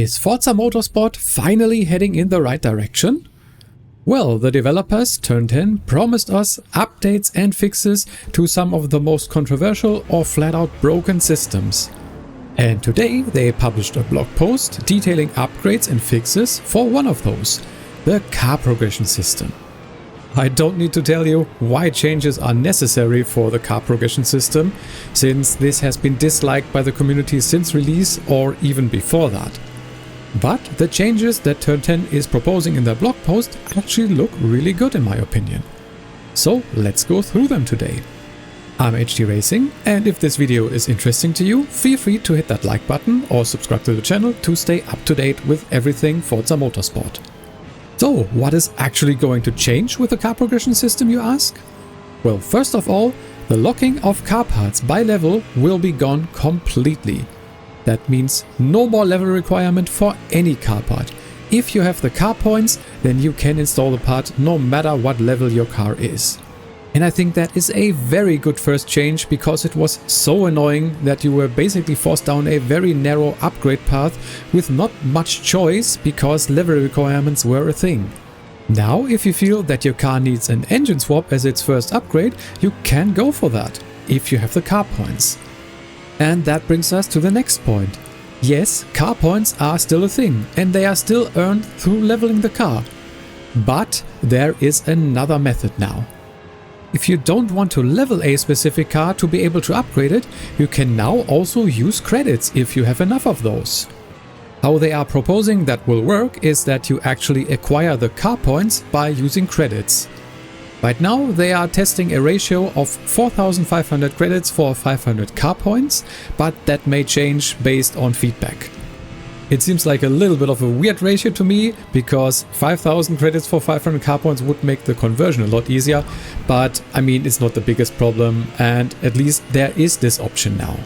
Is Forza Motorsport finally heading in the right direction? Well, the developers, Turn 10, promised us updates and fixes to some of the most controversial or flat out broken systems. And today they published a blog post detailing upgrades and fixes for one of those, the car progression system. I don't need to tell you why changes are necessary for the car progression system, since this has been disliked by the community since release or even before that. But the changes that Turn 10 is proposing in their blog post actually look really good in my opinion. So let's go through them today. I'm AMD Racing, and if this video is interesting to you, feel free to hit that like button or subscribe to the channel to stay up to date with everything Forza Motorsport. So what is actually going to change with the car progression system, you ask? Well, first of all, the locking of car parts by level will be gone completely. That means no more level requirement for any car part. If you have the car points, then you can install the part no matter what level your car is. And I think that is a very good first change, because it was so annoying that you were basically forced down a very narrow upgrade path with not much choice because level requirements were a thing. Now, if you feel that your car needs an engine swap as its first upgrade, you can go for that, if you have the car points. And that brings us to the next point. Yes, car points are still a thing, and they are still earned through leveling the car. But there is another method now. If you don't want to level a specific car to be able to upgrade it, you can now also use credits if you have enough of those. How they are proposing that will work is that you actually acquire the car points by using credits. Right now they are testing a ratio of 4,500 credits for 500 car points, but that may change based on feedback. It seems like a little bit of a weird ratio to me, because 5,000 credits for 500 car points would make the conversion a lot easier, but I mean, it's not the biggest problem, and at least there is this option now.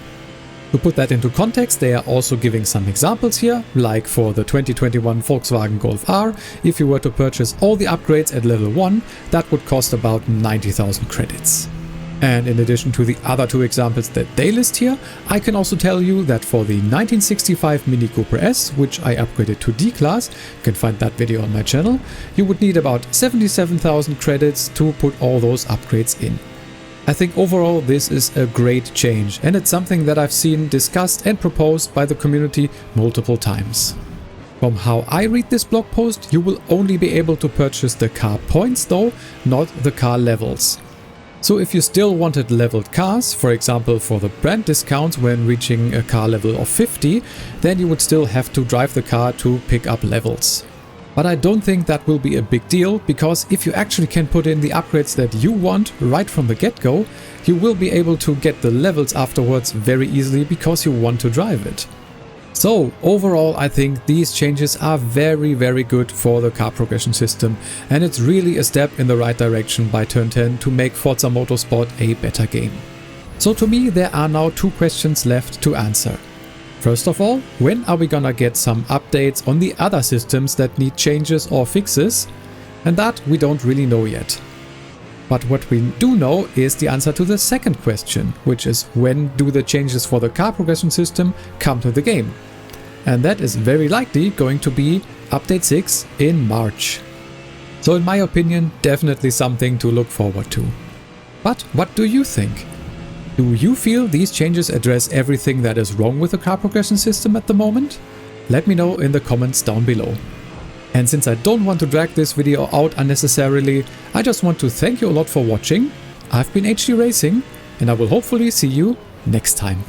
To put that into context, they are also giving some examples here, like for the 2021 Volkswagen Golf R, if you were to purchase all the upgrades at level 1, that would cost about 90,000 credits. And in addition to the other two examples that they list here, I can also tell you that for the 1965 Mini Cooper S, which I upgraded to D-Class, you can find that video on my channel, you would need about 77,000 credits to put all those upgrades in. I think overall this is a great change, and it's something that I've seen discussed and proposed by the community multiple times. From how I read this blog post, you will only be able to purchase the car points though, not the car levels. So if you still wanted leveled cars, for example for the brand discounts when reaching a car level of 50, then you would still have to drive the car to pick up levels. But I don't think that will be a big deal, because if you actually can put in the upgrades that you want right from the get-go, you will be able to get the levels afterwards very easily because you want to drive it. So overall, I think these changes are very good for the car progression system, and it's really a step in the right direction by Turn 10 to make Forza Motorsport a better game. So to me, there are now two questions left to answer. First of all, when are we gonna get some updates on the other systems that need changes or fixes? And that we don't really know yet. But what we do know is the answer to the second question, which is when do the changes for the car progression system come to the game? And that is very likely going to be Update 6 in March. So in my opinion, definitely something to look forward to. But what do you think? Do you feel these changes address everything that is wrong with the car progression system at the moment? Let me know in the comments down below. And since I don't want to drag this video out unnecessarily, I just want to thank you a lot for watching. I've been AMD Racing, and I will hopefully see you next time.